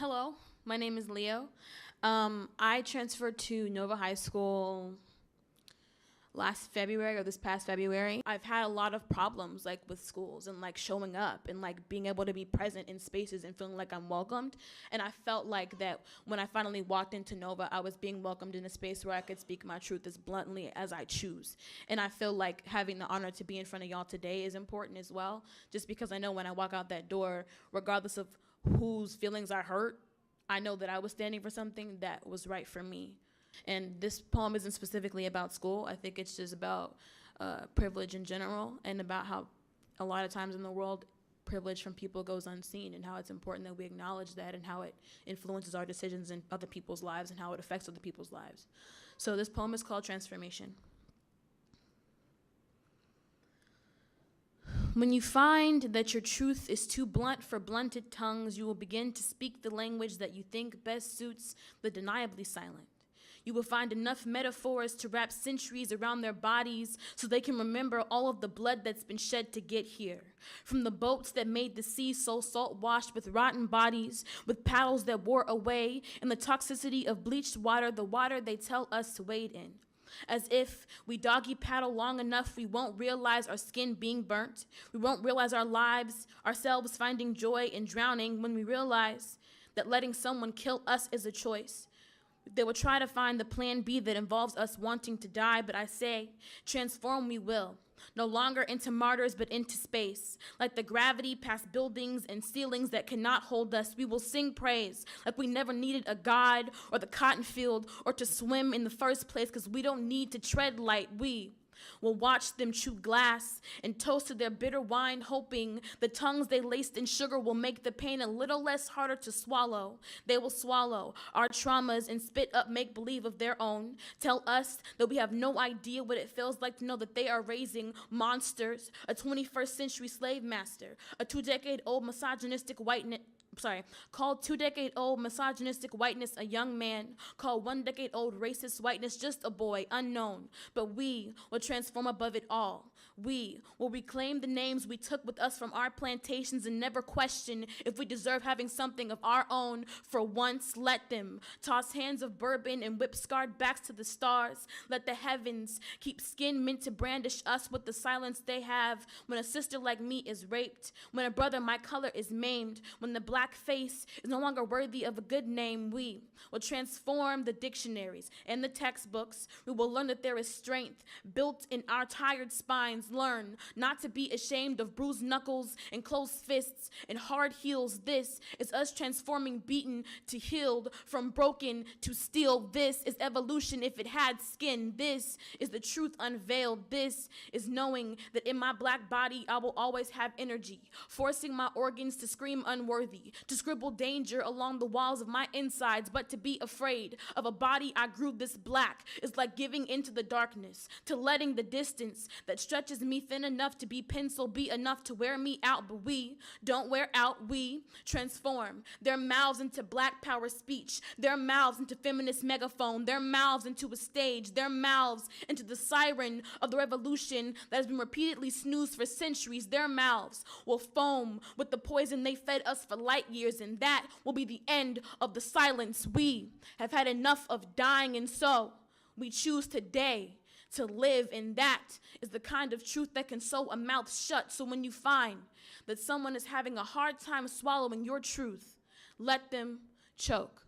Hello, my name is LIO. I transferred to Nova High School last February or this past February. I've had a lot of problems like with schools and like showing up and like being able to be present in spaces and feeling like I'm welcomed. And I felt like that when I finally walked into Nova, I was being welcomed in a space where I could speak my truth as bluntly as I choose. And I feel like having the honor to be in front of y'all today is important as well, just because I know when I walk out that door, regardless of whose feelings I hurt, I know that I was standing for something that was right for me. And this poem isn't specifically about school. I think it's just about privilege in general and about how a lot of times in the world, privilege from people goes unseen and how it's important that we acknowledge that and how it influences our decisions in other people's lives and how it affects other people's lives. So this poem is called Transformation. When you find that your truth is too blunt for blunted tongues, you will begin to speak the language that you think best suits the deniably silent. You will find enough metaphors to wrap centuries around their bodies so they can remember all of the blood that's been shed to get here. From the boats that made the sea so salt-washed with rotten bodies, with paddles that wore away, and the toxicity of bleached water, the water they tell us to wade in. As if we doggy paddle long enough, we won't realize our skin being burnt. We won't realize ourselves finding joy in drowning when we realize that letting someone kill us is a choice. They will try to find the plan B that involves us wanting to die, but I say, transform we will. No longer into martyrs, but into space. Like the gravity past buildings and ceilings that cannot hold us, we will sing praise like we never needed a god or the cotton field or to swim in the first place because we don't need to tread light. We will watch them chew glass and toast to their bitter wine, hoping the tongues they laced in sugar will make the pain a little less harder to swallow. They will swallow our traumas and spit up make-believe of their own. Tell us that we have no idea what it feels like to know that they are raising monsters, a 21st century slave master, a two-decade-old misogynistic called two-decade-old misogynistic whiteness a young man, called one-decade-old racist whiteness just a boy, unknown. But we will transform above it all. We will reclaim the names we took with us from our plantations and never question if we deserve having something of our own. For once, let them toss hands of bourbon and whip scarred backs to the stars. Let the heavens keep skin meant to brandish us with the silence they have when a sister like me is raped, when a brother my color is maimed, when the black face is no longer worthy of a good name. We will transform the dictionaries and the textbooks. We will learn that there is strength built in our tired spines. Learn not to be ashamed of bruised knuckles and closed fists and hard heels. This is us transforming beaten to healed, from broken to steel. This is evolution if it had skin. This is the truth unveiled. This is knowing that in my black body I will always have energy, forcing my organs to scream unworthy, to scribble danger along the walls of my insides. But to be afraid of a body I grew this black is like giving into the darkness, to letting the distance that stretches me thin enough to be pencil be enough to wear me out. But we don't wear out, we transform their mouths into black power speech, their mouths into feminist megaphone, their mouths into a stage, their mouths into the siren of the revolution that has been repeatedly snoozed for centuries. Their mouths will foam with the poison they fed us for light years, and that will be the end of the silence. We have had enough of dying, and so we choose today to live, and that is the kind of truth that can sew a mouth shut. So when you find that someone is having a hard time swallowing your truth, let them choke.